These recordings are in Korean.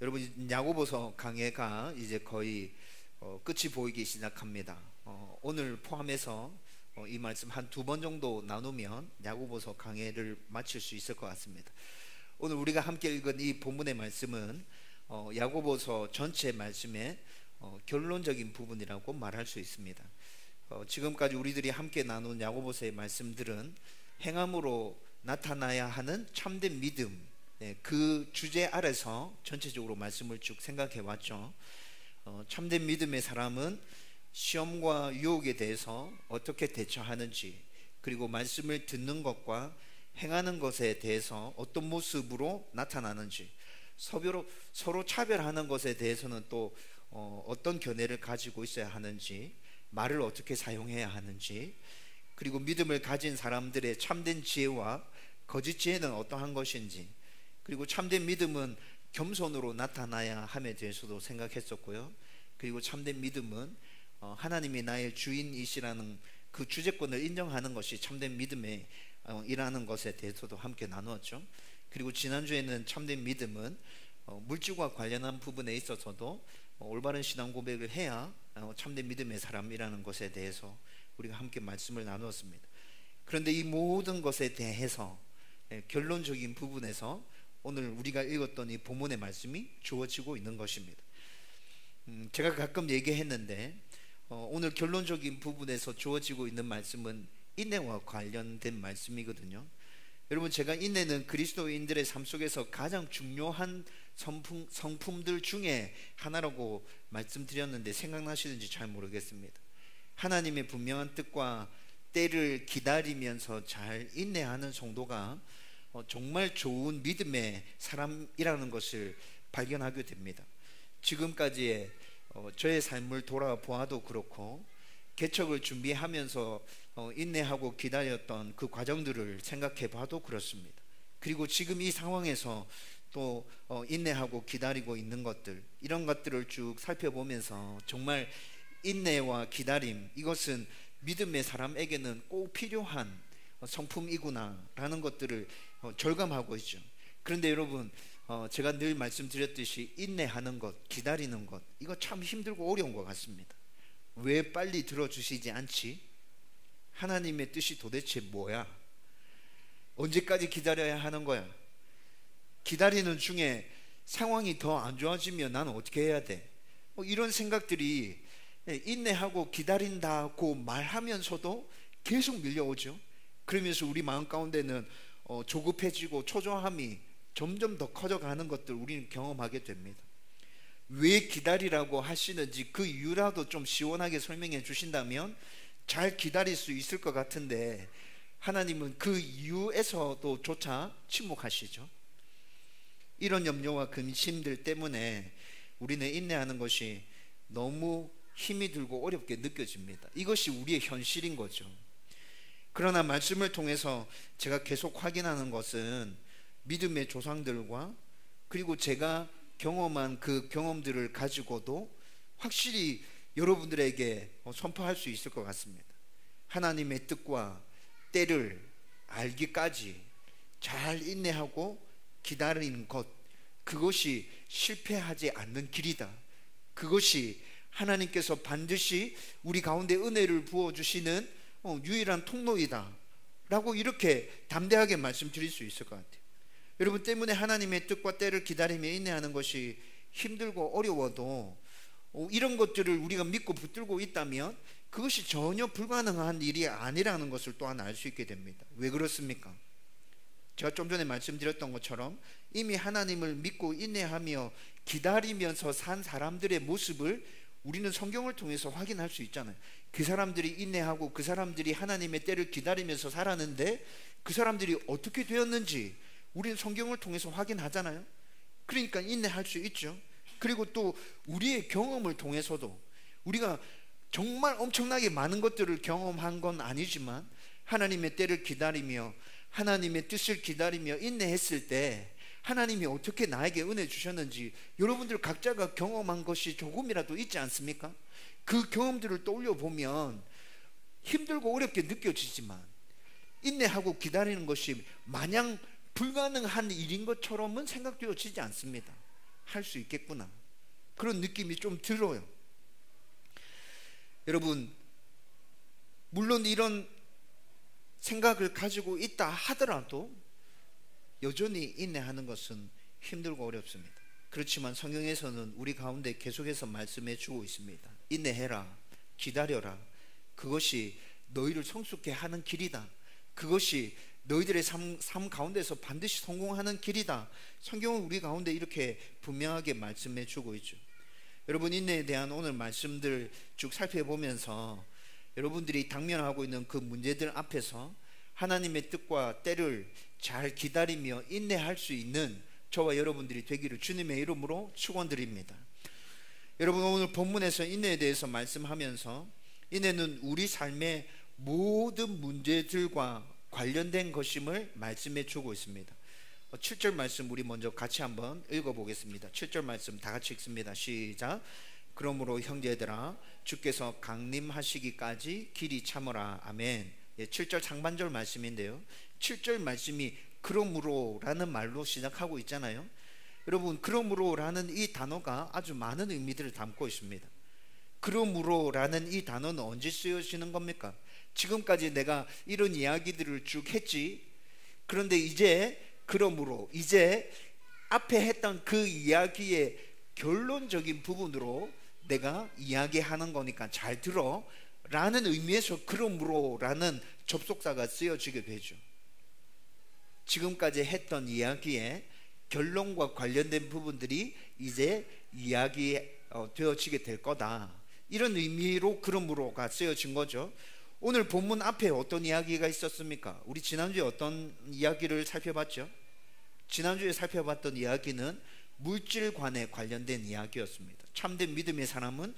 여러분, 야고보서 강해가 이제 거의 끝이 보이기 시작합니다. 오늘 포함해서 이 말씀 한 두 번 정도 나누면 야고보서 강해를 마칠 수 있을 것 같습니다. 오늘 우리가 함께 읽은 이 본문의 말씀은 야고보서 전체 말씀의 결론적인 부분이라고 말할 수 있습니다. 지금까지 우리들이 함께 나눈 야고보서의 말씀들은 행함으로 나타나야 하는 참된 믿음, 그 주제 아래서 전체적으로 말씀을 쭉 생각해 왔죠. 참된 믿음의 사람은 시험과 유혹에 대해서 어떻게 대처하는지, 그리고 말씀을 듣는 것과 행하는 것에 대해서 어떤 모습으로 나타나는지, 서로 차별하는 것에 대해서는 또 어떤 견해를 가지고 있어야 하는지, 말을 어떻게 사용해야 하는지, 그리고 믿음을 가진 사람들의 참된 지혜와 거짓 지혜는 어떠한 것인지, 그리고 참된 믿음은 겸손으로 나타나야 함에 대해서도 생각했었고요. 그리고 참된 믿음은 하나님이 나의 주인이시라는 그 주제권을 인정하는 것이 참된 믿음에 일하는 것에 대해서도 함께 나누었죠. 그리고 지난주에는 참된 믿음은 물질과 관련한 부분에 있어서도 올바른 신앙 고백을 해야 참된 믿음의 사람이라는 것에 대해서 우리가 함께 말씀을 나누었습니다. 그런데 이 모든 것에 대해서 결론적인 부분에서 오늘 우리가 읽었던 이 본문의 말씀이 주어지고 있는 것입니다. 제가 가끔 얘기했는데 오늘 결론적인 부분에서 주어지고 있는 말씀은 인내와 관련된 말씀이거든요. 여러분, 제가 인내는 그리스도인들의 삶 속에서 가장 중요한 성품들 중에 하나라고 말씀드렸는데 생각나시는지 잘 모르겠습니다. 하나님의 분명한 뜻과 때를 기다리면서 잘 인내하는 성도가 정말 좋은 믿음의 사람이라는 것을 발견하게 됩니다. 지금까지의 저의 삶을 돌아보아도 그렇고, 개척을 준비하면서 인내하고 기다렸던 그 과정들을 생각해 봐도 그렇습니다. 그리고 지금 이 상황에서 또 인내하고 기다리고 있는 것들, 이런 것들을 쭉 살펴보면서 정말 인내와 기다림, 이것은 믿음의 사람에게는 꼭 필요한 성품이구나 라는 것들을 절감하고 있죠. 그런데 여러분, 제가 늘 말씀드렸듯이 인내하는 것, 기다리는 것, 이거 참 힘들고 어려운 것 같습니다. 왜 빨리 들어주시지 않지? 하나님의 뜻이 도대체 뭐야? 언제까지 기다려야 하는 거야? 기다리는 중에 상황이 더 안 좋아지면 나는 어떻게 해야 돼? 이런 생각들이 인내하고 기다린다고 말하면서도 계속 밀려오죠. 그러면서 우리 마음 가운데는 조급해지고 초조함이 점점 더 커져가는 것들 우리는 경험하게 됩니다. 왜 기다리라고 하시는지 그 이유라도 좀 시원하게 설명해 주신다면 잘 기다릴 수 있을 것 같은데, 하나님은 그 이유에서도 조차 침묵하시죠. 이런 염려와 근심들 때문에 우리는 인내하는 것이 너무 힘이 들고 어렵게 느껴집니다. 이것이 우리의 현실인 거죠. 그러나 말씀을 통해서 제가 계속 확인하는 것은 믿음의 조상들과 그리고 제가 경험한 그 경험들을 가지고도 확실히 여러분들에게 선포할 수 있을 것 같습니다. 하나님의 뜻과 때를 알기까지 잘 인내하고 기다리는 것, 그것이 실패하지 않는 길이다. 그것이 하나님께서 반드시 우리 가운데 은혜를 부어주시는 유일한 통로이다 라고 이렇게 담대하게 말씀드릴 수 있을 것 같아요. 여러분, 때문에 하나님의 뜻과 때를 기다리며 인내하는 것이 힘들고 어려워도 이런 것들을 우리가 믿고 붙들고 있다면 그것이 전혀 불가능한 일이 아니라는 것을 또한 알 수 있게 됩니다. 왜 그렇습니까? 제가 좀 전에 말씀드렸던 것처럼 이미 하나님을 믿고 인내하며 기다리면서 산 사람들의 모습을 우리는 성경을 통해서 확인할 수 있잖아요. 그 사람들이 인내하고 그 사람들이 하나님의 때를 기다리면서 살았는데 그 사람들이 어떻게 되었는지 우리는 성경을 통해서 확인하잖아요. 그러니까 인내할 수 있죠. 그리고 또 우리의 경험을 통해서도, 우리가 정말 엄청나게 많은 것들을 경험한 건 아니지만 하나님의 때를 기다리며 하나님의 뜻을 기다리며 인내했을 때 하나님이 어떻게 나에게 은혜 주셨는지 여러분들 각자가 경험한 것이 조금이라도 있지 않습니까? 그 경험들을 떠올려 보면 힘들고 어렵게 느껴지지만 인내하고 기다리는 것이 마냥 불가능한 일인 것처럼은 생각되어지지 않습니다. 할 수 있겠구나, 그런 느낌이 좀 들어요. 여러분, 물론 이런 생각을 가지고 있다 하더라도 여전히 인내하는 것은 힘들고 어렵습니다. 그렇지만 성경에서는 우리 가운데 계속해서 말씀해 주고 있습니다. 인내해라, 기다려라, 그것이 너희를 성숙케 하는 길이다, 그것이 너희들의 삶 가운데서 반드시 성공하는 길이다. 성경은 우리 가운데 이렇게 분명하게 말씀해 주고 있죠. 여러분, 인내에 대한 오늘 말씀들 쭉 살펴보면서 여러분들이 당면하고 있는 그 문제들 앞에서 하나님의 뜻과 때를 잘 기다리며 인내할 수 있는 저와 여러분들이 되기를 주님의 이름으로 축원드립니다. 여러분, 오늘 본문에서 인내에 대해서 말씀하면서 인내는 우리 삶의 모든 문제들과 관련된 것임을 말씀해 주고 있습니다. 7절 말씀 우리 먼저 같이 한번 읽어보겠습니다. 7절 말씀 다 같이 읽습니다. 시작. 그러므로 형제들아, 주께서 강림하시기까지 길이 참으라. 아멘. 7절 상반절 말씀인데요, 7절 말씀이 그러므로 라는 말로 시작하고 있잖아요. 여러분, 그러므로 라는 이 단어가 아주 많은 의미들을 담고 있습니다. 그러므로 라는 이 단어는 언제 쓰여지는 겁니까? 지금까지 내가 이런 이야기들을 쭉 했지, 그런데 이제 그러므로, 이제 앞에 했던 그 이야기의 결론적인 부분으로 내가 이야기하는 거니까 잘 들어 라는 의미에서 그러므로 라는 접속사가 쓰여지게 되죠. 지금까지 했던 이야기의 결론과 관련된 부분들이 이제 이야기 되어지게 될 거다, 이런 의미로 그러므로가 쓰여진 거죠. 오늘 본문 앞에 어떤 이야기가 있었습니까? 우리 지난주에 어떤 이야기를 살펴봤죠? 지난주에 살펴봤던 이야기는 물질관에 관련된 이야기였습니다. 참된 믿음의 사람은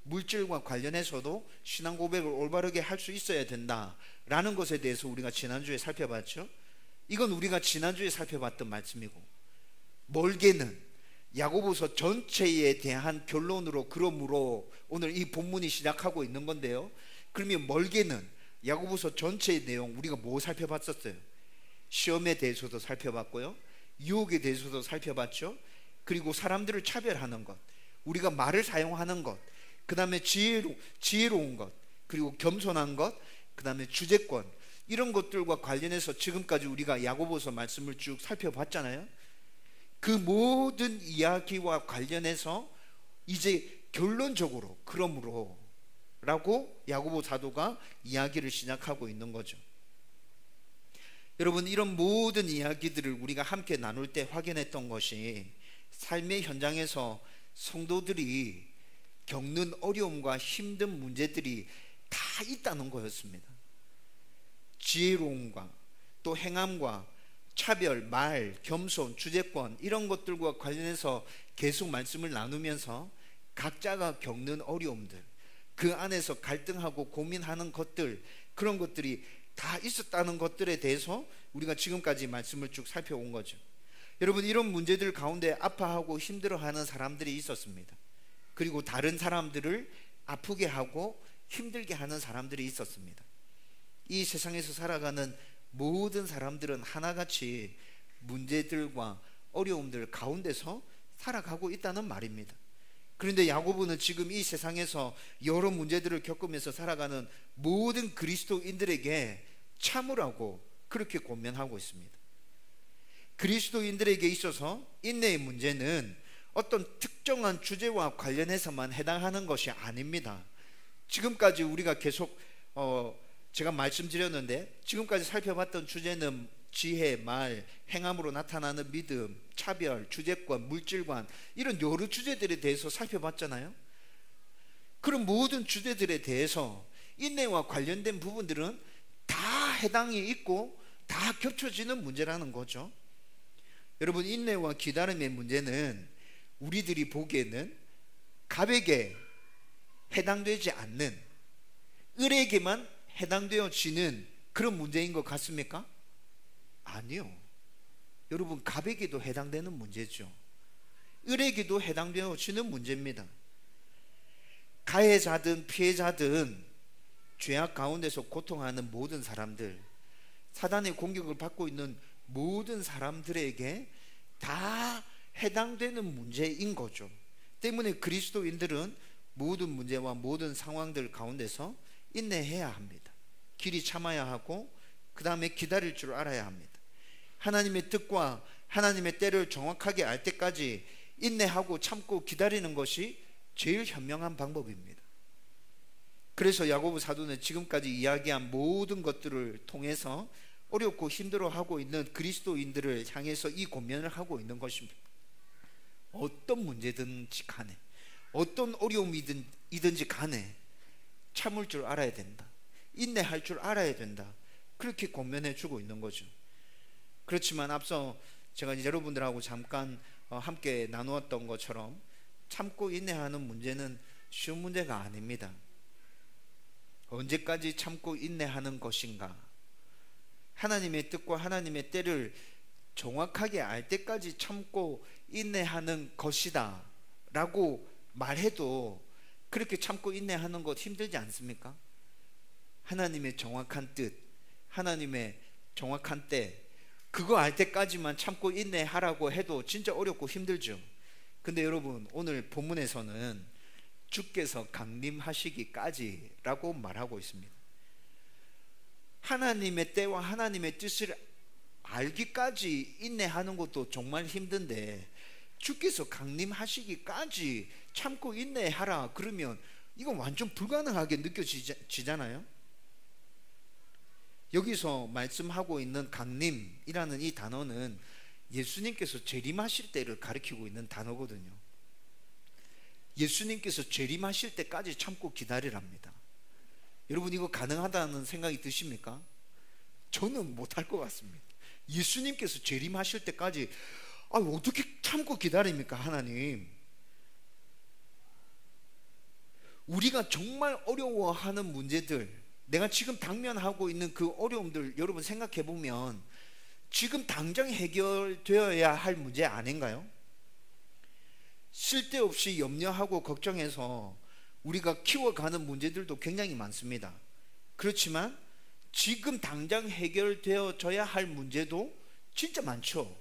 물질과 관련해서도 신앙 고백을 올바르게 할 수 있어야 된다라는 것에 대해서 우리가 지난주에 살펴봤죠. 이건 우리가 지난주에 살펴봤던 말씀이고, 멀게는 야고보서 전체에 대한 결론으로 그러므로 오늘 이 본문이 시작하고 있는 건데요, 그러면 멀게는 야고보서 전체의 내용 우리가 뭐 살펴봤었어요? 시험에 대해서도 살펴봤고요, 유혹에 대해서도 살펴봤죠. 그리고 사람들을 차별하는 것, 우리가 말을 사용하는 것, 그 다음에 지혜로운 것, 그리고 겸손한 것, 그 다음에 주제권, 이런 것들과 관련해서 지금까지 우리가 야고보서 말씀을 쭉 살펴봤잖아요. 그 모든 이야기와 관련해서 이제 결론적으로 그러므로 라고 야고보 사도가 이야기를 시작하고 있는 거죠. 여러분, 이런 모든 이야기들을 우리가 함께 나눌 때 확인했던 것이 삶의 현장에서 성도들이 겪는 어려움과 힘든 문제들이 다 있다는 거였습니다. 지혜로움과 또 행함과 차별, 말, 겸손, 주제권, 이런 것들과 관련해서 계속 말씀을 나누면서 각자가 겪는 어려움들, 그 안에서 갈등하고 고민하는 것들, 그런 것들이 다 있었다는 것들에 대해서 우리가 지금까지 말씀을 쭉 살펴온 거죠. 여러분, 이런 문제들 가운데 아파하고 힘들어하는 사람들이 있었습니다. 그리고 다른 사람들을 아프게 하고 힘들게 하는 사람들이 있었습니다. 이 세상에서 살아가는 모든 사람들은 하나같이 문제들과 어려움들 가운데서 살아가고 있다는 말입니다. 그런데 야고보는 지금 이 세상에서 여러 문제들을 겪으면서 살아가는 모든 그리스도인들에게 참으라고 그렇게 권면하고 있습니다. 그리스도인들에게 있어서 인내의 문제는 어떤 특정한 주제와 관련해서만 해당하는 것이 아닙니다. 지금까지 우리가 계속 제가 말씀드렸는데, 지금까지 살펴봤던 주제는 지혜, 말, 행함으로 나타나는 믿음, 차별, 주제권, 물질관, 이런 여러 주제들에 대해서 살펴봤잖아요. 그런 모든 주제들에 대해서 인내와 관련된 부분들은 다 해당이 있고 다 겹쳐지는 문제라는 거죠. 여러분, 인내와 기다림의 문제는 우리들이 보기에는 갑에게 해당되지 않는, 을에게만 해당되어지는 그런 문제인 것 같습니까? 아니요. 여러분, 갑에게도 해당되는 문제죠. 을에게도 해당되어지는 문제입니다. 가해자든 피해자든 죄악 가운데서 고통하는 모든 사람들, 사단의 공격을 받고 있는 모든 사람들에게 다 해당되는 문제인 거죠. 때문에 그리스도인들은 모든 문제와 모든 상황들 가운데서 인내해야 합니다. 길이 참아야 하고 그 다음에 기다릴 줄 알아야 합니다. 하나님의 뜻과 하나님의 때를 정확하게 알 때까지 인내하고 참고 기다리는 것이 제일 현명한 방법입니다. 그래서 야고보 사도는 지금까지 이야기한 모든 것들을 통해서 어렵고 힘들어하고 있는 그리스도인들을 향해서 이 권면을 하고 있는 것입니다. 어떤 문제든지 간에, 어떤 어려움이든지 간에 참을 줄 알아야 된다. 인내할 줄 알아야 된다. 그렇게 권면해 주고 있는 거죠. 그렇지만 앞서 제가 여러분들하고 잠깐 함께 나누었던 것처럼 참고 인내하는 문제는 쉬운 문제가 아닙니다. 언제까지 참고 인내하는 것인가? 하나님의 뜻과 하나님의 때를 정확하게 알 때까지 참고 인내하는 것이다 라고 말해도 그렇게 참고 인내하는 것 힘들지 않습니까? 하나님의 정확한 뜻, 하나님의 정확한 때, 그거 알 때까지만 참고 인내하라고 해도 진짜 어렵고 힘들죠. 근데 여러분, 오늘 본문에서는 주께서 강림하시기까지 라고 말하고 있습니다. 하나님의 때와 하나님의 뜻을 알기까지 인내하는 것도 정말 힘든데 주께서 강림하시기까지 참고 인내하라 그러면 이건 완전 불가능하게 느껴지잖아요. 여기서 말씀하고 있는 강림이라는 이 단어는 예수님께서 재림하실 때를 가리키고 있는 단어거든요. 예수님께서 재림하실 때까지 참고 기다리랍니다. 여러분, 이거 가능하다는 생각이 드십니까? 저는 못할 것 같습니다. 예수님께서 재림하실 때까지 어떻게 참고 기다립니까? 하나님, 우리가 정말 어려워하는 문제들, 내가 지금 당면하고 있는 그 어려움들 여러분 생각해 보면 지금 당장 해결되어야 할 문제 아닌가요? 쓸데없이 염려하고 걱정해서 우리가 키워가는 문제들도 굉장히 많습니다. 그렇지만 지금 당장 해결되어져야 할 문제도 진짜 많죠.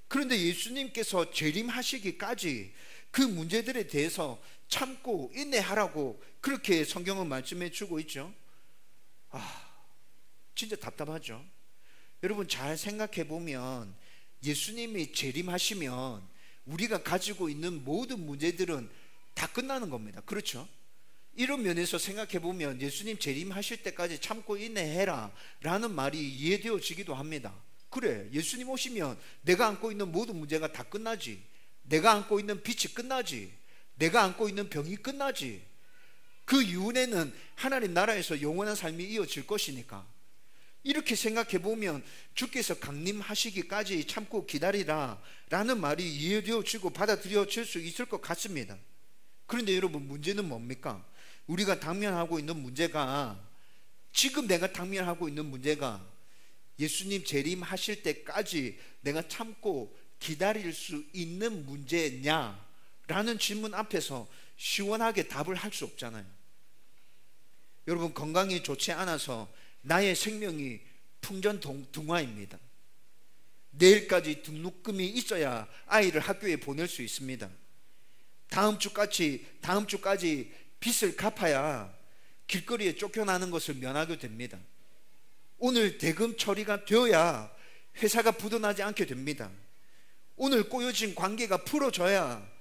그런데 예수님께서 재림하시기까지 그 문제들에 대해서 참고 인내하라고 그렇게 성경은 말씀해 주고 있죠. 진짜 답답하죠. 여러분, 잘 생각해 보면 예수님이 재림하시면 우리가 가지고 있는 모든 문제들은 다 끝나는 겁니다. 그렇죠? 이런 면에서 생각해 보면 예수님 재림하실 때까지 참고 인내해라 라는 말이 이해되어지기도 합니다. 그래, 예수님 오시면 내가 안고 있는 모든 문제가 다 끝나지. 내가 안고 있는 빚이 끝나지. 내가 안고 있는 병이 끝나지. 그 이후에는 하나님 나라에서 영원한 삶이 이어질 것이니까. 이렇게 생각해 보면 주께서 강림하시기까지 참고 기다리라 라는 말이 이해되어지고 받아들여질 수 있을 것 같습니다. 그런데 여러분, 문제는 뭡니까? 우리가 당면하고 있는 문제가, 지금 내가 당면하고 있는 문제가 예수님 재림하실 때까지 내가 참고 기다릴 수 있는 문제냐 라는 질문 앞에서 시원하게 답을 할 수 없잖아요. 여러분, 건강이 좋지 않아서 나의 생명이 풍전등화입니다. 내일까지 등록금이 있어야 아이를 학교에 보낼 수 있습니다. 다음 주까지 빚을 갚아야 길거리에 쫓겨나는 것을 면하게 됩니다. 오늘 대금 처리가 되어야 회사가 부도나지 않게 됩니다. 오늘 꼬여진 관계가 풀어져야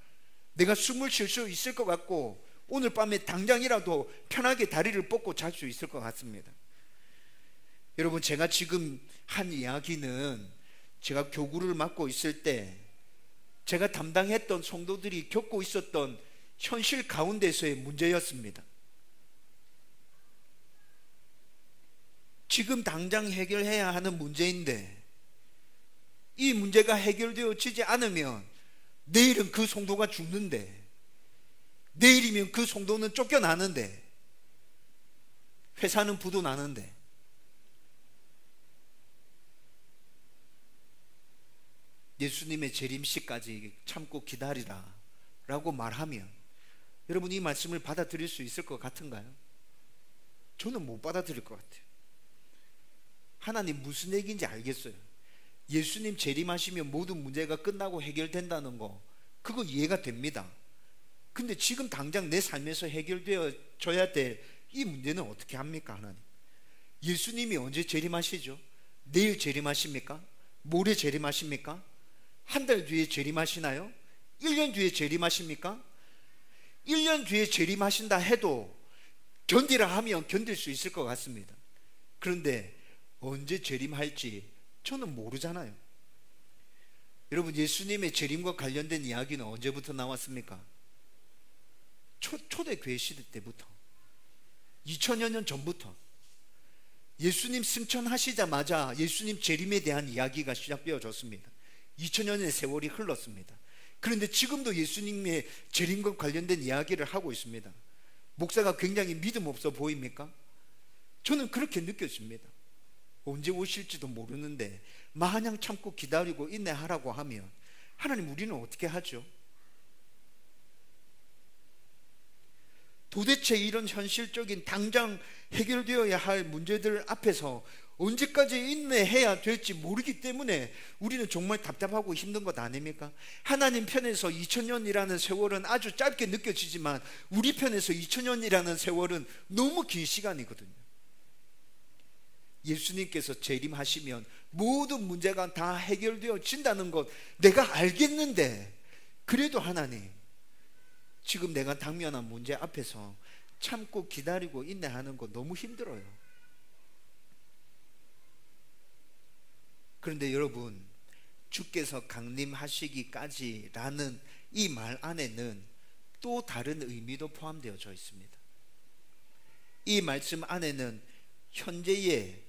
내가 숨을 쉴 수 있을 것 같고 오늘 밤에 당장이라도 편하게 다리를 뻗고 잘 수 있을 것 같습니다. 여러분, 제가 지금 한 이야기는 제가 교구를 맡고 있을 때 제가 담당했던 성도들이 겪고 있었던 현실 가운데서의 문제였습니다. 지금 당장 해결해야 하는 문제인데 이 문제가 해결되어지지 않으면 내일은 그 성도가 죽는데, 내일이면 그 성도는 쫓겨나는데, 회사는 부도 나는데, 예수님의 재림시까지 참고 기다리라 라고 말하면 여러분, 이 말씀을 받아들일 수 있을 것 같은가요? 저는 못 받아들일 것 같아요. 하나님 무슨 얘기인지 알겠어요. 예수님 재림하시면 모든 문제가 끝나고 해결된다는 거, 그거 이해가 됩니다. 근데 지금 당장 내 삶에서 해결되어져야 될 이 문제는 어떻게 합니까? 하나님, 예수님이 언제 재림하시죠? 내일 재림하십니까? 모레 재림하십니까? 한 달 뒤에 재림하시나요? 1년 뒤에 재림하십니까? 1년 뒤에 재림하신다 해도 견디라 하면 견딜 수 있을 것 같습니다. 그런데 언제 재림할지 저는 모르잖아요. 여러분, 예수님의 재림과 관련된 이야기는 언제부터 나왔습니까? 초대교회 시대 때부터, 2000여 년 전부터 예수님 승천하시자마자 예수님 재림에 대한 이야기가 시작되어졌습니다. 2000여 년의 세월이 흘렀습니다. 그런데 지금도 예수님의 재림과 관련된 이야기를 하고 있습니다. 목사가 굉장히 믿음 없어 보입니까? 저는 그렇게 느껴집니다. 언제 오실지도 모르는데 마냥 참고 기다리고 인내하라고 하면 하나님, 우리는 어떻게 하죠? 도대체 이런 현실적인 당장 해결되어야 할 문제들 앞에서 언제까지 인내해야 될지 모르기 때문에 우리는 정말 답답하고 힘든 것 아닙니까? 하나님 편에서 2000년이라는 세월은 아주 짧게 느껴지지만 우리 편에서 2000년이라는 세월은 너무 긴 시간이거든요. 예수님께서 재림하시면 모든 문제가 다 해결되어진다는 것 내가 알겠는데, 그래도 하나님, 지금 내가 당면한 문제 앞에서 참고 기다리고 인내하는 거 너무 힘들어요. 그런데 여러분, 주께서 강림하시기까지라는 이 말 안에는 또 다른 의미도 포함되어져 있습니다. 이 말씀 안에는 현재의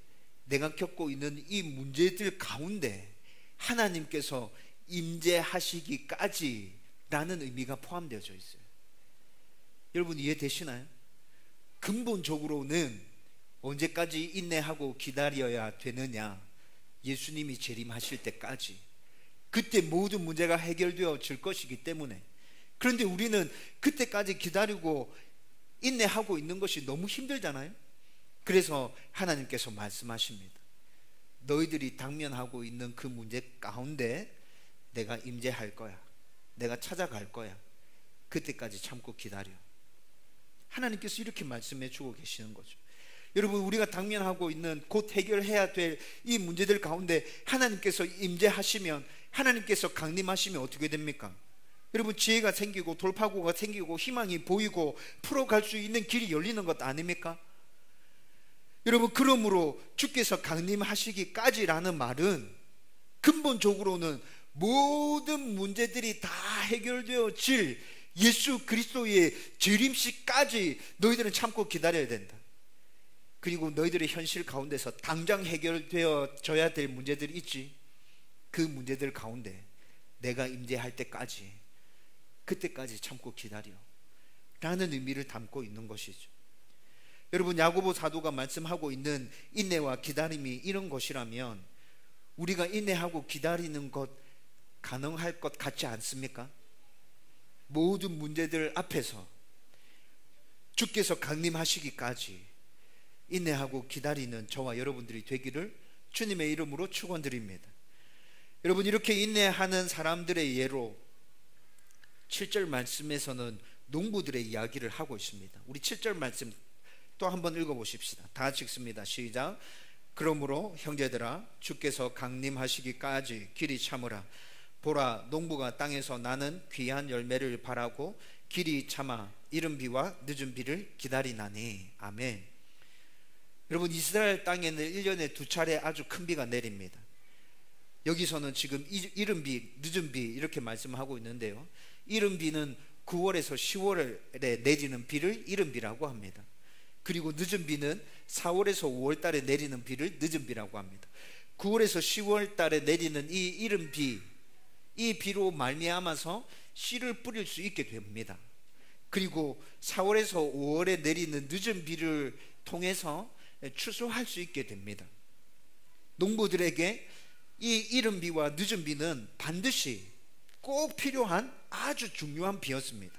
내가 겪고 있는 이 문제들 가운데 하나님께서 임재하시기까지라는 의미가 포함되어져 있어요. 여러분, 이해되시나요? 근본적으로는 언제까지 인내하고 기다려야 되느냐? 예수님이 재림하실 때까지. 그때 모든 문제가 해결되어질 것이기 때문에. 그런데 우리는 그때까지 기다리고 인내하고 있는 것이 너무 힘들잖아요. 그래서 하나님께서 말씀하십니다. 너희들이 당면하고 있는 그 문제 가운데 내가 임재할 거야. 내가 찾아갈 거야. 그때까지 참고 기다려. 하나님께서 이렇게 말씀해 주고 계시는 거죠. 여러분, 우리가 당면하고 있는 곧 해결해야 될 이 문제들 가운데 하나님께서 임재하시면, 하나님께서 강림하시면 어떻게 됩니까? 여러분, 지혜가 생기고 돌파구가 생기고 희망이 보이고 풀어갈 수 있는 길이 열리는 것 아닙니까? 여러분, 그러므로 주께서 강림하시기까지라는 말은 근본적으로는 모든 문제들이 다 해결되어질 예수 그리스도의 재림시까지 너희들은 참고 기다려야 된다. 그리고 너희들의 현실 가운데서 당장 해결되어져야 될 문제들이 있지. 그 문제들 가운데 내가 임재할 때까지, 그때까지 참고 기다려 라는 의미를 담고 있는 것이죠. 여러분, 야고보 사도가 말씀하고 있는 인내와 기다림이 이런 것이라면 우리가 인내하고 기다리는 것 가능할 것 같지 않습니까? 모든 문제들 앞에서 주께서 강림하시기까지 인내하고 기다리는 저와 여러분들이 되기를 주님의 이름으로 축원드립니다. 여러분, 이렇게 인내하는 사람들의 예로 7절 말씀에서는 농부들의 이야기를 하고 있습니다. 우리 7절 말씀 또 한번 읽어보십시다. 다 같이 읽습니다. 시작. 그러므로 형제들아, 주께서 강림하시기까지 길이 참으라. 보라, 농부가 땅에서 나는 귀한 열매를 바라고 길이 참아 이른 비와 늦은 비를 기다리나니. 아멘. 여러분, 이스라엘 땅에는 1년에 2차례 아주 큰 비가 내립니다. 여기서는 지금 이른 비, 늦은 비 이렇게 말씀하고 있는데요, 이른 비는 9월에서 10월에 내리는 비를 이른 비라고 합니다. 그리고 늦은 비는 4월에서 5월 달에 내리는 비를 늦은 비라고 합니다. 9월에서 10월 달에 내리는 이 이른 비, 이 비로 말미암아서 씨를 뿌릴 수 있게 됩니다. 그리고 4월에서 5월에 내리는 늦은 비를 통해서 추수할 수 있게 됩니다. 농부들에게 이 이른 비와 늦은 비는 반드시 꼭 필요한 아주 중요한 비였습니다.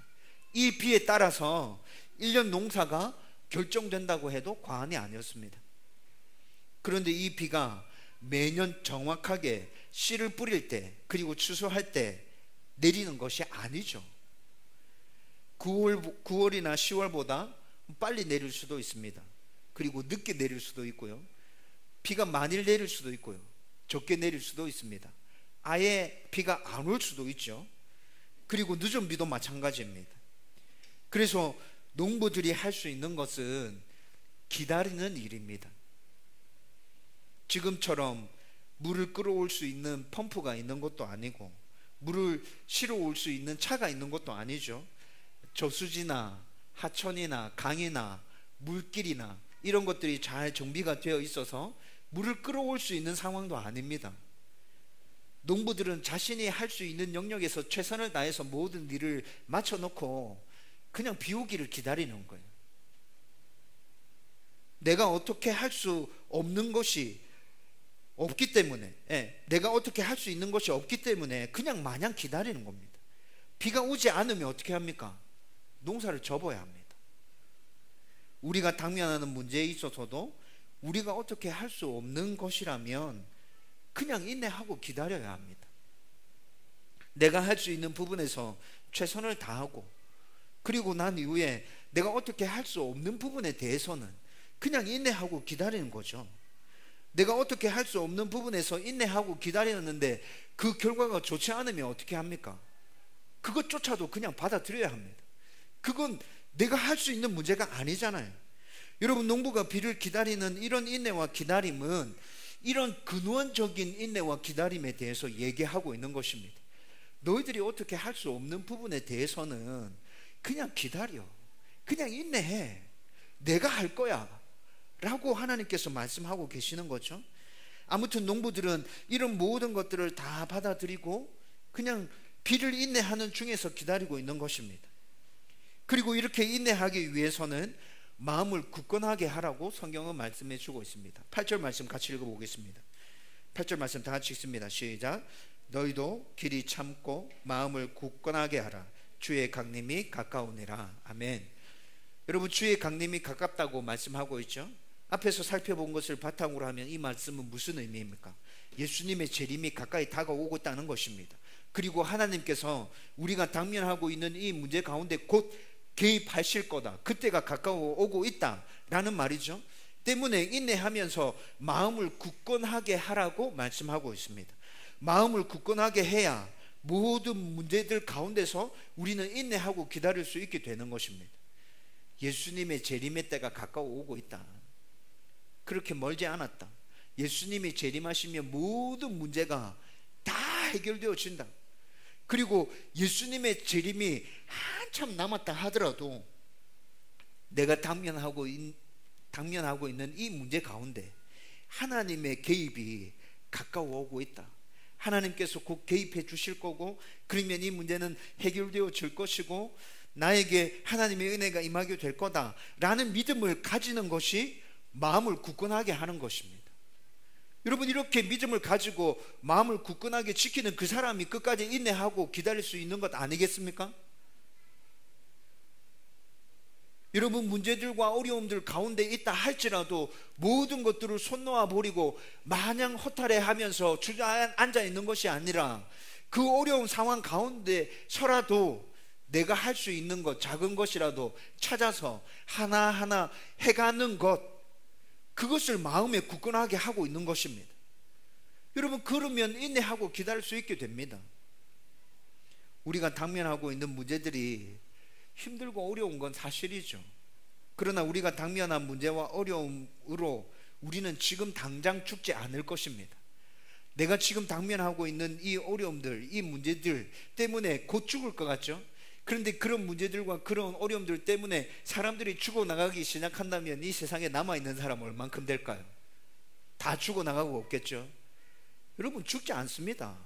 이 비에 따라서 1년 농사가 결정된다고 해도 과언이 아니었습니다. 그런데 이 비가 매년 정확하게 씨를 뿌릴 때 그리고 추수할 때 내리는 것이 아니죠. 9월이나 10월보다 빨리 내릴 수도 있습니다. 그리고 늦게 내릴 수도 있고요. 비가 많이 내릴 수도 있고요. 적게 내릴 수도 있습니다. 아예 비가 안 올 수도 있죠. 그리고 늦은 비도 마찬가지입니다. 그래서 농부들이 할 수 있는 것은 기다리는 일입니다. 지금처럼 물을 끌어올 수 있는 펌프가 있는 것도 아니고 물을 실어올 수 있는 차가 있는 것도 아니죠. 저수지나 하천이나 강이나 물길이나 이런 것들이 잘 정비가 되어 있어서 물을 끌어올 수 있는 상황도 아닙니다. 농부들은 자신이 할 수 있는 영역에서 최선을 다해서 모든 일을 맞춰놓고 그냥 비 오기를 기다리는 거예요. 내가 어떻게 할 수 없는 것이 없기 때문에, 내가 어떻게 할 수 있는 것이 없기 때문에 그냥 마냥 기다리는 겁니다. 비가 오지 않으면 어떻게 합니까? 농사를 접어야 합니다. 우리가 당면하는 문제에 있어서도 우리가 어떻게 할 수 없는 것이라면 그냥 인내하고 기다려야 합니다. 내가 할 수 있는 부분에서 최선을 다하고, 그리고 난 이후에 내가 어떻게 할 수 없는 부분에 대해서는 그냥 인내하고 기다리는 거죠. 내가 어떻게 할 수 없는 부분에서 인내하고 기다렸는데 그 결과가 좋지 않으면 어떻게 합니까? 그것조차도 그냥 받아들여야 합니다. 그건 내가 할 수 있는 문제가 아니잖아요. 여러분, 농부가 비를 기다리는 이런 인내와 기다림은 이런 근원적인 인내와 기다림에 대해서 얘기하고 있는 것입니다. 너희들이 어떻게 할 수 없는 부분에 대해서는 그냥 기다려, 그냥 인내해, 내가 할 거야 라고 하나님께서 말씀하고 계시는 거죠. 아무튼 농부들은 이런 모든 것들을 다 받아들이고 그냥 비를 인내하는 중에서 기다리고 있는 것입니다. 그리고 이렇게 인내하기 위해서는 마음을 굳건하게 하라고 성경은 말씀해 주고 있습니다. 8절 말씀 같이 읽어보겠습니다. 8절 말씀 다 같이 읽습니다. 시작. 너희도 길이 참고 마음을 굳건하게 하라. 주의 강림이 가까우니라. 아멘. 여러분, 주의 강림이 가깝다고 말씀하고 있죠. 앞에서 살펴본 것을 바탕으로 하면 이 말씀은 무슨 의미입니까? 예수님의 재림이 가까이 다가오고 있다는 것입니다. 그리고 하나님께서 우리가 당면하고 있는 이 문제 가운데 곧 개입하실 거다, 그때가 가까워 오고 있다라는 말이죠. 때문에 인내하면서 마음을 굳건하게 하라고 말씀하고 있습니다. 마음을 굳건하게 해야 모든 문제들 가운데서 우리는 인내하고 기다릴 수 있게 되는 것입니다. 예수님의 재림의 때가 가까워 오고 있다, 그렇게 멀지 않았다, 예수님이 재림하시면 모든 문제가 다 해결되어진다, 그리고 예수님의 재림이 한참 남았다 하더라도 내가 당면하고 있는 이 문제 가운데 하나님의 개입이 가까워 오고 있다, 하나님께서 곧 개입해 주실 거고, 그러면 이 문제는 해결되어질 것이고 나에게 하나님의 은혜가 임하게 될 거다라는 믿음을 가지는 것이 마음을 굳건하게 하는 것입니다. 여러분, 이렇게 믿음을 가지고 마음을 굳건하게 지키는 그 사람이 끝까지 인내하고 기다릴 수 있는 것 아니겠습니까? 여러분, 문제들과 어려움들 가운데 있다 할지라도 모든 것들을 손 놓아 버리고 마냥 허탈해하면서 주저앉아 있는 것이 아니라 그 어려운 상황 가운데서라도 내가 할 수 있는 것, 작은 것이라도 찾아서 하나하나 해가는 것, 그것을 마음에 굳건하게 하고 있는 것입니다. 여러분, 그러면 인내하고 기다릴 수 있게 됩니다. 우리가 당면하고 있는 문제들이 힘들고 어려운 건 사실이죠. 그러나 우리가 당면한 문제와 어려움으로 우리는 지금 당장 죽지 않을 것입니다. 내가 지금 당면하고 있는 이 어려움들, 이 문제들 때문에 곧 죽을 것 같죠? 그런데 그런 문제들과 그런 어려움들 때문에 사람들이 죽어나가기 시작한다면 이 세상에 남아있는 사람은 얼만큼 될까요? 다 죽어나가고 없겠죠? 여러분, 죽지 않습니다.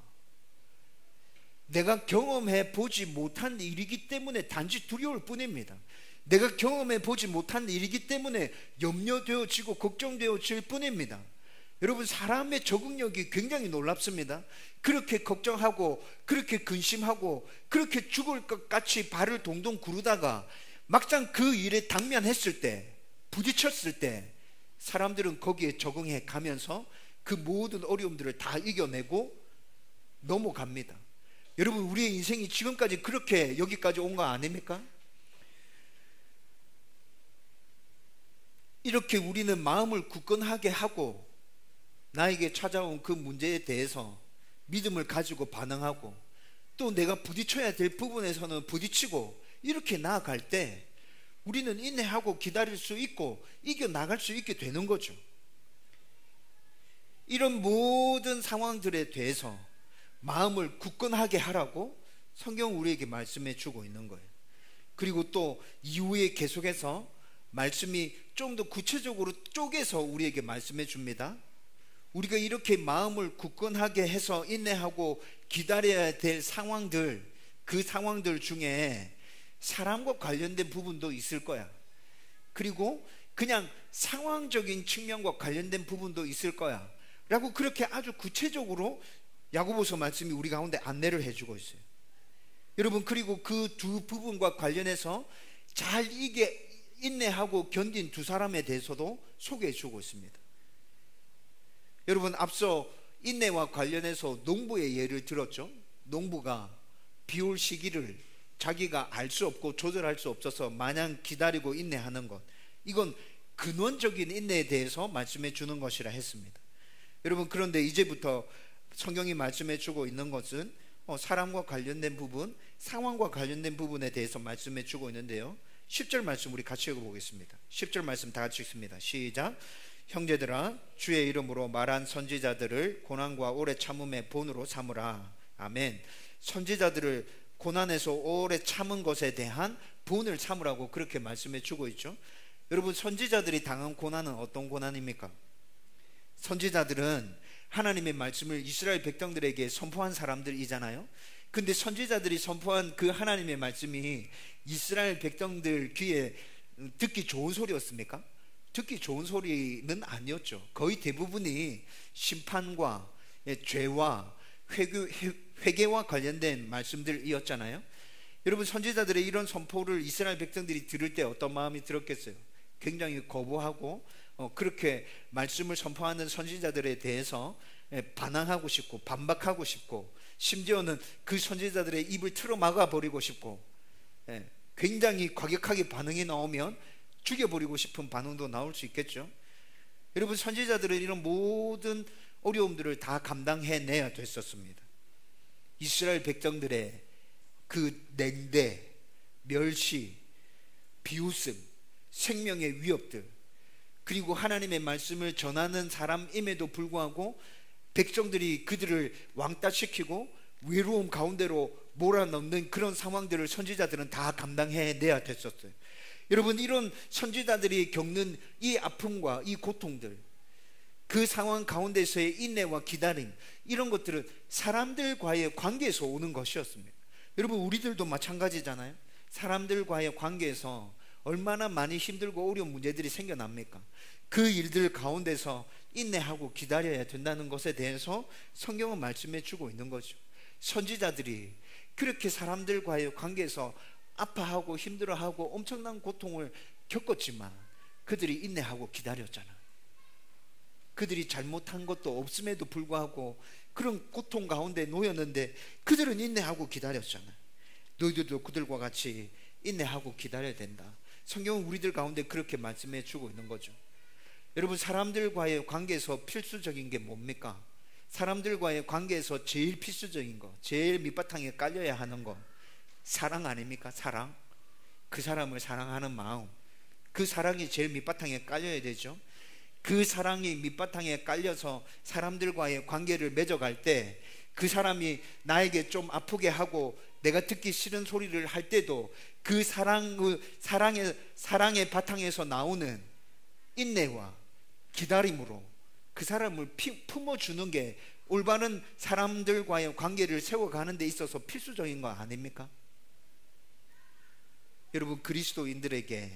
내가 경험해 보지 못한 일이기 때문에 단지 두려울 뿐입니다. 내가 경험해 보지 못한 일이기 때문에 염려되어지고 걱정되어질 뿐입니다. 여러분, 사람의 적응력이 굉장히 놀랍습니다. 그렇게 걱정하고 그렇게 근심하고 그렇게 죽을 것 같이 발을 동동 구르다가 막상 그 일에 당면했을 때, 부딪혔을 때 사람들은 거기에 적응해 가면서 그 모든 어려움들을 다 이겨내고 넘어갑니다. 여러분, 우리의 인생이 지금까지 그렇게 여기까지 온 거 아닙니까? 이렇게 우리는 마음을 굳건하게 하고 나에게 찾아온 그 문제에 대해서 믿음을 가지고 반응하고 또 내가 부딪혀야 될 부분에서는 부딪히고 이렇게 나아갈 때 우리는 인내하고 기다릴 수 있고 이겨나갈 수 있게 되는 거죠. 이런 모든 상황들에 대해서 마음을 굳건하게 하라고 성경은 우리에게 말씀해 주고 있는 거예요. 그리고 또 이후에 계속해서 말씀이 좀 더 구체적으로 쪼개서 우리에게 말씀해 줍니다. 우리가 이렇게 마음을 굳건하게 해서 인내하고 기다려야 될 상황들, 그 상황들 중에 사람과 관련된 부분도 있을 거야. 그리고 그냥 상황적인 측면과 관련된 부분도 있을 거야 라고 그렇게 아주 구체적으로 야고보서 말씀이 우리 가운데 안내를 해주고 있어요. 여러분, 그리고 그 두 부분과 관련해서 잘 이게 인내하고 견딘 두 사람에 대해서도 소개해 주고 있습니다. 여러분, 앞서 인내와 관련해서 농부의 예를 들었죠. 농부가 비올 시기를 자기가 알 수 없고 조절할 수 없어서 마냥 기다리고 인내하는 것, 이건 근원적인 인내에 대해서 말씀해 주는 것이라 했습니다. 여러분, 그런데 이제부터 성경이 말씀해 주고 있는 것은 사람과 관련된 부분, 상황과 관련된 부분에 대해서 말씀해 주고 있는데요, 10절 말씀 우리 같이 읽어보겠습니다. 10절 말씀 다 같이 읽습니다. 시작. 형제들아, 주의 이름으로 말한 선지자들을 고난과 오래 참음의 본으로 삼으라. 아멘. 선지자들을 고난에서 오래 참은 것에 대한 본을 삼으라고 그렇게 말씀해 주고 있죠. 여러분, 선지자들이 당한 고난은 어떤 고난입니까? 선지자들은 하나님의 말씀을 이스라엘 백성들에게 선포한 사람들이잖아요. 근데 선지자들이 선포한 그 하나님의 말씀이 이스라엘 백성들 귀에 듣기 좋은 소리였습니까? 듣기 좋은 소리는 아니었죠. 거의 대부분이 심판과 죄와 회개와 관련된 말씀들이었잖아요. 여러분, 선지자들의 이런 선포를 이스라엘 백성들이 들을 때 어떤 마음이 들었겠어요? 굉장히 거부하고 그렇게 말씀을 선포하는 선지자들에 대해서 반항하고 싶고 반박하고 싶고, 심지어는 그 선지자들의 입을 틀어 막아 버리고 싶고, 굉장히 과격하게 반응이 나오면 죽여버리고 싶은 반응도 나올 수 있겠죠. 여러분, 선지자들은 이런 모든 어려움들을 다 감당해내야 됐었습니다. 이스라엘 백성들의 그 냉대, 멸시, 비웃음, 생명의 위협들, 그리고 하나님의 말씀을 전하는 사람임에도 불구하고 백성들이 그들을 왕따시키고 외로움 가운데로 몰아넣는 그런 상황들을 선지자들은 다 감당해내야 됐었어요. 여러분, 이런 선지자들이 겪는 이 아픔과 이 고통들, 그 상황 가운데서의 인내와 기다림, 이런 것들은 사람들과의 관계에서 오는 것이었습니다. 여러분, 우리들도 마찬가지잖아요. 사람들과의 관계에서 얼마나 많이 힘들고 어려운 문제들이 생겨납니까? 그 일들 가운데서 인내하고 기다려야 된다는 것에 대해서 성경은 말씀해 주고 있는 거죠. 선지자들이 그렇게 사람들과의 관계에서 아파하고 힘들어하고 엄청난 고통을 겪었지만 그들이 인내하고 기다렸잖아. 그들이 잘못한 것도 없음에도 불구하고 그런 고통 가운데 놓였는데 그들은 인내하고 기다렸잖아. 너희들도 그들과 같이 인내하고 기다려야 된다. 성경은 우리들 가운데 그렇게 말씀해 주고 있는 거죠. 여러분, 사람들과의 관계에서 필수적인 게 뭡니까? 사람들과의 관계에서 제일 필수적인 거, 제일 밑바탕에 깔려야 하는 거, 사랑 아닙니까? 사랑. 그 사람을 사랑하는 마음, 그 사랑이 제일 밑바탕에 깔려야 되죠. 그 사랑이 밑바탕에 깔려서 사람들과의 관계를 맺어갈 때 그 사람이 나에게 좀 아프게 하고 내가 듣기 싫은 소리를 할 때도 그 사랑의 바탕에서 나오는 인내와 기다림으로 그 사람을 품어주는 게 올바른 사람들과의 관계를 세워가는 데 있어서 필수적인 거 아닙니까? 여러분, 그리스도인들에게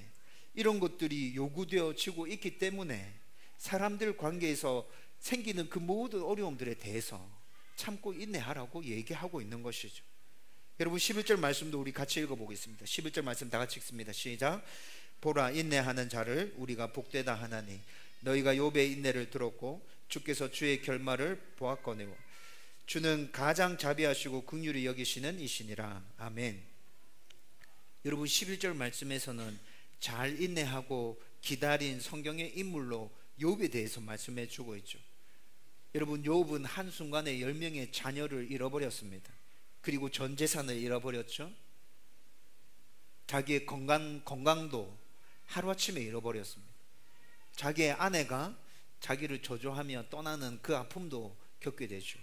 이런 것들이 요구되어지고 있기 때문에 사람들 관계에서 생기는 그 모든 어려움들에 대해서 참고 인내하라고 얘기하고 있는 것이죠. 여러분, 11절 말씀도 우리 같이 읽어보겠습니다. 11절 말씀 다 같이 읽습니다. 시작. 보라, 인내하는 자를 우리가 복되다 하나니 너희가 욥의 인내를 들었고 주께서 주의 결말을 보았거니와. 주는 가장 자비하시고 긍휼히 여기시는 이시니라. 아멘. 여러분 11절 말씀에서는 잘 인내하고 기다린 성경의 인물로 욥에 대해서 말씀해 주고 있죠. 여러분 욥은 한순간에 10명의 자녀를 잃어버렸습니다. 그리고 전 재산을 잃어버렸죠. 자기의 건강도 하루아침에 잃어버렸습니다. 자기의 아내가 자기를 저주하며 떠나는 그 아픔도 겪게 되죠.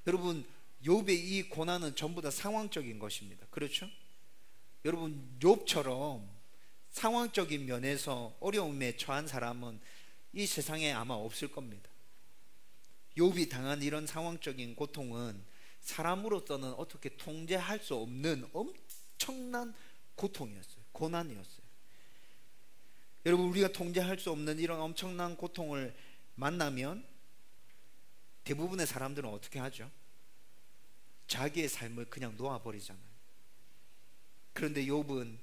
여러분 욥의 이 고난은 전부 다 상황적인 것입니다. 그렇죠? 여러분 욥처럼 상황적인 면에서 어려움에 처한 사람은 이 세상에 아마 없을 겁니다. 욥이 당한 이런 상황적인 고통은 사람으로서는 어떻게 통제할 수 없는 엄청난 고통이었어요. 고난이었어요. 여러분 우리가 통제할 수 없는 이런 엄청난 고통을 만나면 대부분의 사람들은 어떻게 하죠? 자기의 삶을 그냥 놓아버리잖아요. 그런데 욥은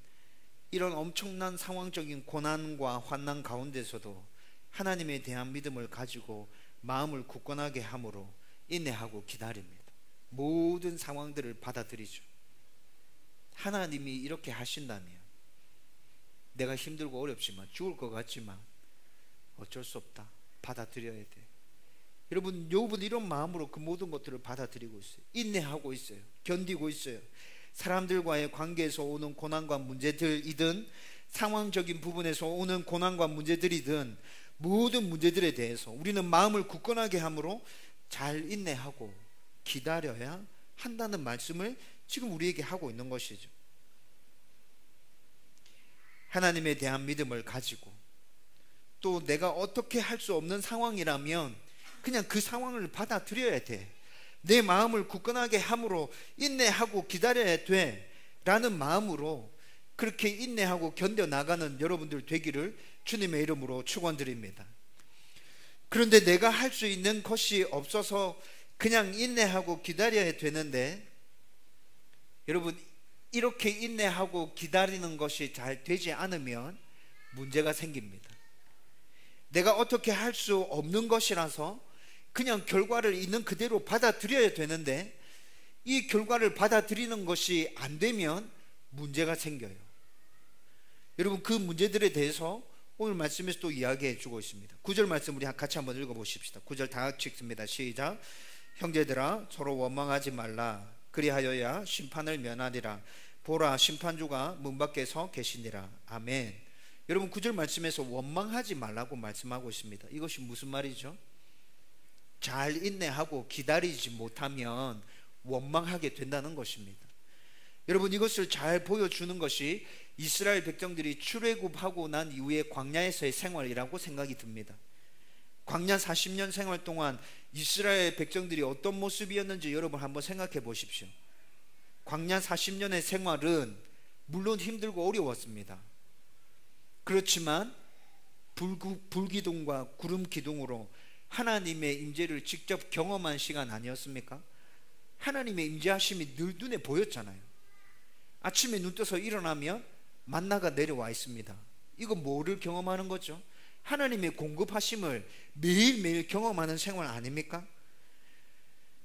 이런 엄청난 상황적인 고난과 환난 가운데서도 하나님에 대한 믿음을 가지고 마음을 굳건하게 함으로 인내하고 기다립니다. 모든 상황들을 받아들이죠. 하나님이 이렇게 하신다면 내가 힘들고 어렵지만 죽을 것 같지만 어쩔 수 없다. 받아들여야 돼. 여러분 욥은 이런 마음으로 그 모든 것들을 받아들이고 있어요. 인내하고 있어요. 견디고 있어요. 사람들과의 관계에서 오는 고난과 문제들이든 상황적인 부분에서 오는 고난과 문제들이든 모든 문제들에 대해서 우리는 마음을 굳건하게 함으로 잘 인내하고 기다려야 한다는 말씀을 지금 우리에게 하고 있는 것이죠. 하나님에 대한 믿음을 가지고 또 내가 어떻게 할 수 없는 상황이라면 그냥 그 상황을 받아들여야 돼. 내 마음을 굳건하게 함으로 인내하고 기다려야 돼 라는 마음으로 그렇게 인내하고 견뎌나가는 여러분들 되기를 주님의 이름으로 축원드립니다. 그런데 내가 할 수 있는 것이 없어서 그냥 인내하고 기다려야 되는데 여러분 이렇게 인내하고 기다리는 것이 잘 되지 않으면 문제가 생깁니다. 내가 어떻게 할 수 없는 것이라서 그냥 결과를 있는 그대로 받아들여야 되는데 이 결과를 받아들이는 것이 안 되면 문제가 생겨요. 여러분 그 문제들에 대해서 오늘 말씀에서 또 이야기해 주고 있습니다. 9절 말씀 우리 같이 한번 읽어보십시다. 9절 다 같이 읽습니다. 시작. 형제들아 서로 원망하지 말라. 그리하여야 심판을 면하리라. 보라 심판주가 문 밖에 서 계시니라. 아멘. 여러분 9절 말씀에서 원망하지 말라고 말씀하고 있습니다. 이것이 무슨 말이죠? 잘 인내하고 기다리지 못하면 원망하게 된다는 것입니다. 여러분 이것을 잘 보여주는 것이 이스라엘 백성들이 출애굽하고 난 이후에 광야에서의 생활이라고 생각이 듭니다. 광야 40년 생활 동안 이스라엘 백성들이 어떤 모습이었는지 여러분 한번 생각해 보십시오. 광야 40년의 생활은 물론 힘들고 어려웠습니다. 그렇지만 불기둥과 구름 기둥으로 하나님의 임재를 직접 경험한 시간 아니었습니까? 하나님의 임재하심이 늘 눈에 보였잖아요. 아침에 눈 떠서 일어나면 만나가 내려와 있습니다. 이거 뭐를 경험하는 거죠? 하나님의 공급하심을 매일매일 경험하는 생활 아닙니까?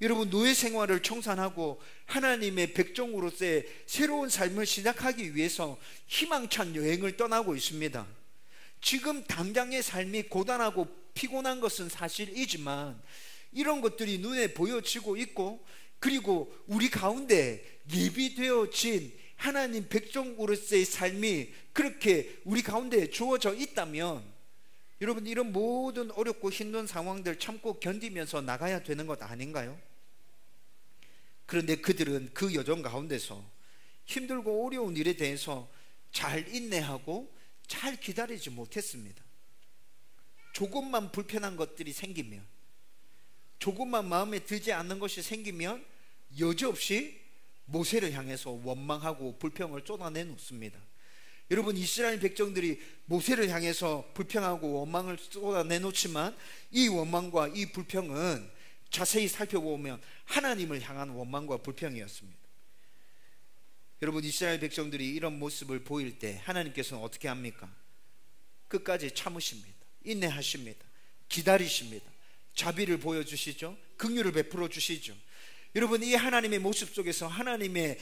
여러분 노예 생활을 청산하고 하나님의 백종으로서의 새로운 삶을 시작하기 위해서 희망찬 여행을 떠나고 있습니다. 지금 당장의 삶이 고단하고 피곤한 것은 사실이지만 이런 것들이 눈에 보여지고 있고 그리고 우리 가운데 예비되어진 하나님 백종으로서의 삶이 그렇게 우리 가운데 주어져 있다면 여러분 이런 모든 어렵고 힘든 상황들 참고 견디면서 나가야 되는 것 아닌가요? 그런데 그들은 그 여정 가운데서 힘들고 어려운 일에 대해서 잘 인내하고 잘 기다리지 못했습니다. 조금만 불편한 것들이 생기면 조금만 마음에 들지 않는 것이 생기면 여지없이 모세를 향해서 원망하고 불평을 쏟아내 놓습니다. 여러분 이스라엘 백성들이 모세를 향해서 불평하고 원망을 쏟아내 놓지만 이 원망과 이 불평은 자세히 살펴보면 하나님을 향한 원망과 불평이었습니다. 여러분 이스라엘 백성들이 이런 모습을 보일 때 하나님께서는 어떻게 합니까? 끝까지 참으십니다. 인내하십니다. 기다리십니다. 자비를 보여주시죠. 긍휼을 베풀어 주시죠. 여러분, 이 하나님의 모습 속에서 하나님의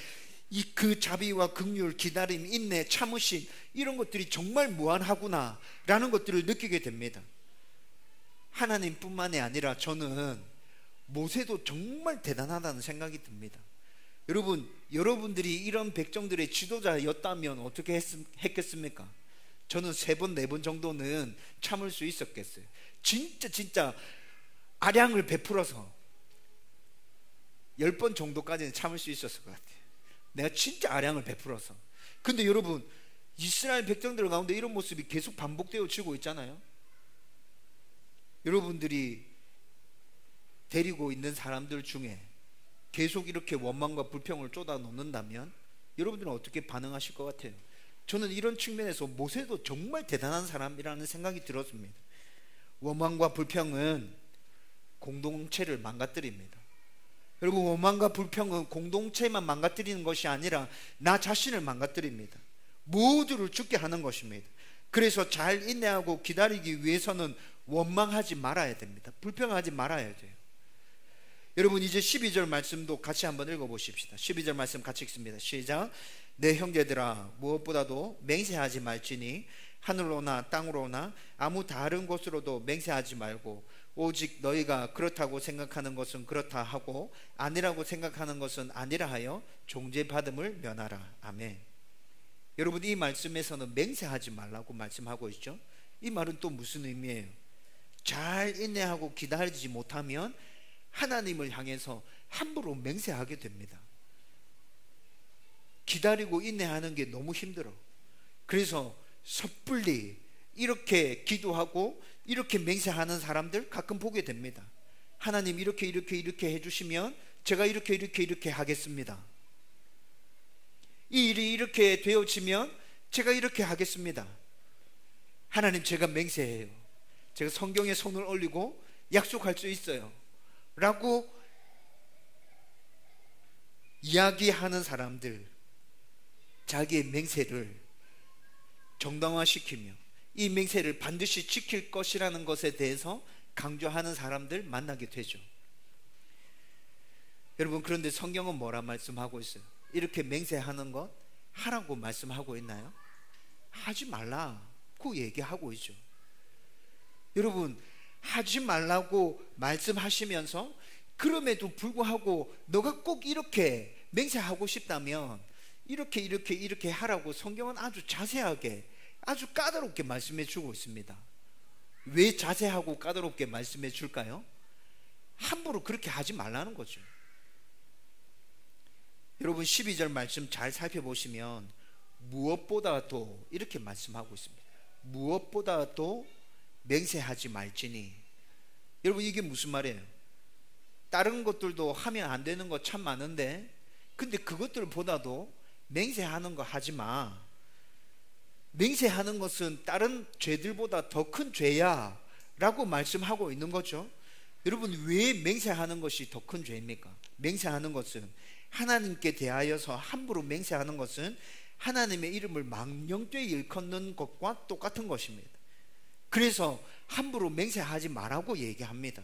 이 그 자비와 긍휼, 기다림, 인내, 참으심, 이런 것들이 정말 무한하구나 라는 것들을 느끼게 됩니다. 하나님뿐만이 아니라 저는 모세도 정말 대단하다는 생각이 듭니다. 여러분, 여러분들이 이런 백성들의 지도자였다면 어떻게 했겠습니까? 저는 3번, 4번 정도는 참을 수 있었겠어요. 진짜 아량을 베풀어서 10번 정도까지는 참을 수 있었을 것 같아요. 내가 진짜 아량을 베풀어서. 근데 여러분, 이스라엘 백성들 가운데 이런 모습이 계속 반복되어지고 있잖아요. 여러분들이 데리고 있는 사람들 중에 계속 이렇게 원망과 불평을 쏟아 놓는다면 여러분들은 어떻게 반응하실 것 같아요? 저는 이런 측면에서 모세도 정말 대단한 사람이라는 생각이 들었습니다. 원망과 불평은 공동체를 망가뜨립니다. 여러분, 원망과 불평은 공동체만 망가뜨리는 것이 아니라 나 자신을 망가뜨립니다. 모두를 죽게 하는 것입니다. 그래서 잘 인내하고 기다리기 위해서는 원망하지 말아야 됩니다. 불평하지 말아야 돼요. 여러분, 이제 12절 말씀도 같이 한번 읽어보십시다. 12절 말씀 같이 읽습니다. 시작. 내 형제들아, 무엇보다도 맹세하지 말지니 하늘로나 땅으로나 아무 다른 곳으로도 맹세하지 말고 오직 너희가 그렇다고 생각하는 것은 그렇다 하고 아니라고 생각하는 것은 아니라 하여 종죄받음을 면하라. 아멘. 여러분, 이 말씀에서는 맹세하지 말라고 말씀하고 있죠. 이 말은 또 무슨 의미예요? 잘 인내하고 기다리지 못하면 하나님을 향해서 함부로 맹세하게 됩니다. 기다리고 인내하는 게 너무 힘들어. 그래서 섣불리 이렇게 기도하고 이렇게 맹세하는 사람들 가끔 보게 됩니다. 하나님 이렇게 해주시면 제가 이렇게 하겠습니다. 이 일이 이렇게 되어지면 제가 이렇게 하겠습니다. 하나님, 제가 맹세해요. 제가 성경에 손을 올리고 약속할 수 있어요 라고 이야기하는 사람들, 자기의 맹세를 정당화시키며 이 맹세를 반드시 지킬 것이라는 것에 대해서 강조하는 사람들 만나게 되죠. 여러분, 그런데 성경은 뭐라 말씀하고 있어요? 이렇게 맹세하는 것 하라고 말씀하고 있나요? 하지 말라고 얘기하고 있죠. 여러분, 하지 말라고 말씀하시면서 그럼에도 불구하고 너가 꼭 이렇게 맹세하고 싶다면 이렇게 하라고 성경은 아주 자세하게, 아주 까다롭게 말씀해 주고 있습니다. 왜 자세하고 까다롭게 말씀해 줄까요? 함부로 그렇게 하지 말라는 거죠. 여러분, 12절 말씀 잘 살펴보시면 무엇보다도 이렇게 말씀하고 있습니다. 무엇보다도 맹세하지 말지니. 여러분, 이게 무슨 말이에요? 다른 것들도 하면 안 되는 거 참 많은데 근데 그것들보다도 맹세하는 거 하지 마. 맹세하는 것은 다른 죄들보다 더 큰 죄야 라고 말씀하고 있는 거죠. 여러분, 왜 맹세하는 것이 더 큰 죄입니까? 맹세하는 것은, 하나님께 대하여서 함부로 맹세하는 것은 하나님의 이름을 망령되이 일컫는 것과 똑같은 것입니다. 그래서 함부로 맹세하지 말라고 얘기합니다.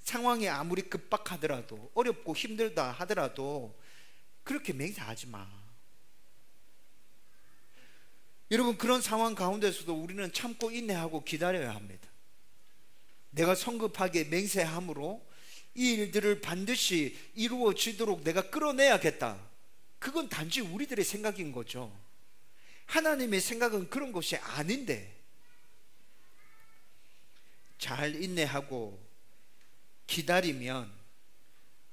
상황이 아무리 급박하더라도, 어렵고 힘들다 하더라도 그렇게 맹세하지 마. 여러분, 그런 상황 가운데서도 우리는 참고 인내하고 기다려야 합니다. 내가 성급하게 맹세함으로 이 일들을 반드시 이루어지도록 내가 끌어내야겠다. 그건 단지 우리들의 생각인 거죠. 하나님의 생각은 그런 것이 아닌데, 잘 인내하고 기다리면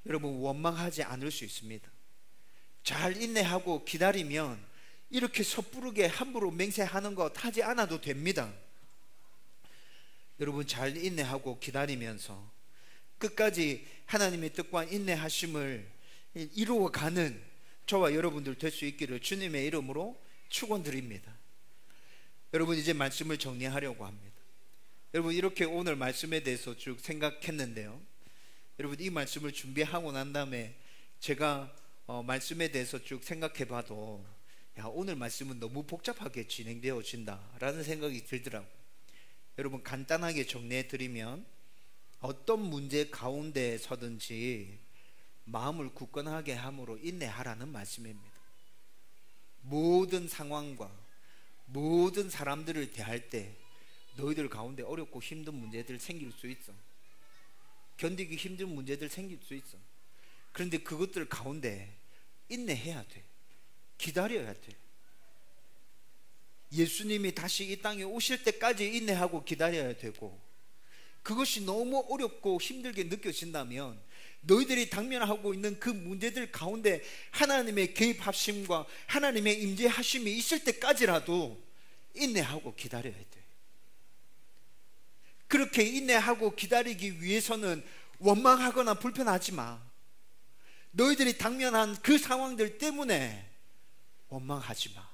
여러분 원망하지 않을 수 있습니다. 잘 인내하고 기다리면 이렇게 섣부르게 함부로 맹세하는 것 하지 않아도 됩니다. 여러분, 잘 인내하고 기다리면서 끝까지 하나님의 뜻과 인내하심을 이루어가는 저와 여러분들 될 수 있기를 주님의 이름으로 축원드립니다. 여러분, 이제 말씀을 정리하려고 합니다. 여러분, 이렇게 오늘 말씀에 대해서 쭉 생각했는데요, 여러분, 이 말씀을 준비하고 난 다음에 제가 말씀에 대해서 쭉 생각해 봐도 오늘 말씀은 너무 복잡하게 진행되어진다 라는 생각이 들더라고요. 여러분, 간단하게 정리해 드리면 어떤 문제 가운데 서든지 마음을 굳건하게 함으로 인내하라는 말씀입니다. 모든 상황과 모든 사람들을 대할 때 너희들 가운데 어렵고 힘든 문제들 생길 수 있어. 견디기 힘든 문제들 생길 수 있어. 그런데 그것들 가운데 인내해야 돼. 기다려야 돼. 예수님이 다시 이 땅에 오실 때까지 인내하고 기다려야 되고, 그것이 너무 어렵고 힘들게 느껴진다면 너희들이 당면하고 있는 그 문제들 가운데 하나님의 개입하심과 하나님의 임재하심이 있을 때까지라도 인내하고 기다려야 돼. 그렇게 인내하고 기다리기 위해서는 원망하거나 불편하지 마. 너희들이 당면한 그 상황들 때문에 원망하지 마.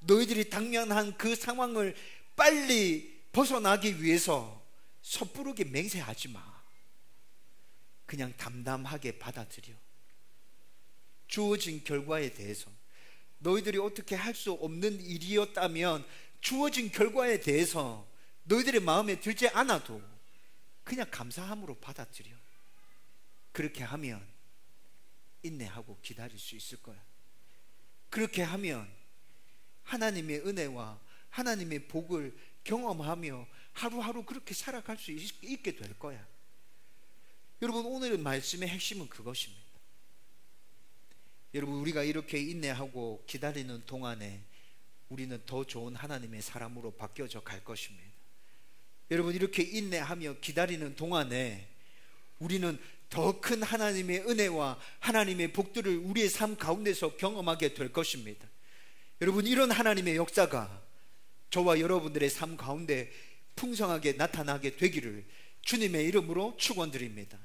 너희들이 당면한 그 상황을 빨리 벗어나기 위해서 섣부르게 맹세하지 마. 그냥 담담하게 받아들여. 주어진 결과에 대해서, 너희들이 어떻게 할 수 없는 일이었다면 주어진 결과에 대해서 너희들의 마음에 들지 않아도 그냥 감사함으로 받아들여. 그렇게 하면 인내하고 기다릴 수 있을 거야. 그렇게 하면 하나님의 은혜와 하나님의 복을 경험하며 하루하루 그렇게 살아갈 수 있게 될 거야. 여러분, 오늘의 말씀의 핵심은 그것입니다. 여러분, 우리가 이렇게 인내하고 기다리는 동안에 우리는 더 좋은 하나님의 사람으로 바뀌어져 갈 것입니다. 여러분, 이렇게 인내하며 기다리는 동안에 우리는 더 큰 하나님의 은혜와 하나님의 복들을 우리의 삶 가운데서 경험하게 될 것입니다. 여러분, 이런 하나님의 역사가 저와 여러분들의 삶 가운데 풍성하게 나타나게 되기를 주님의 이름으로 축원드립니다.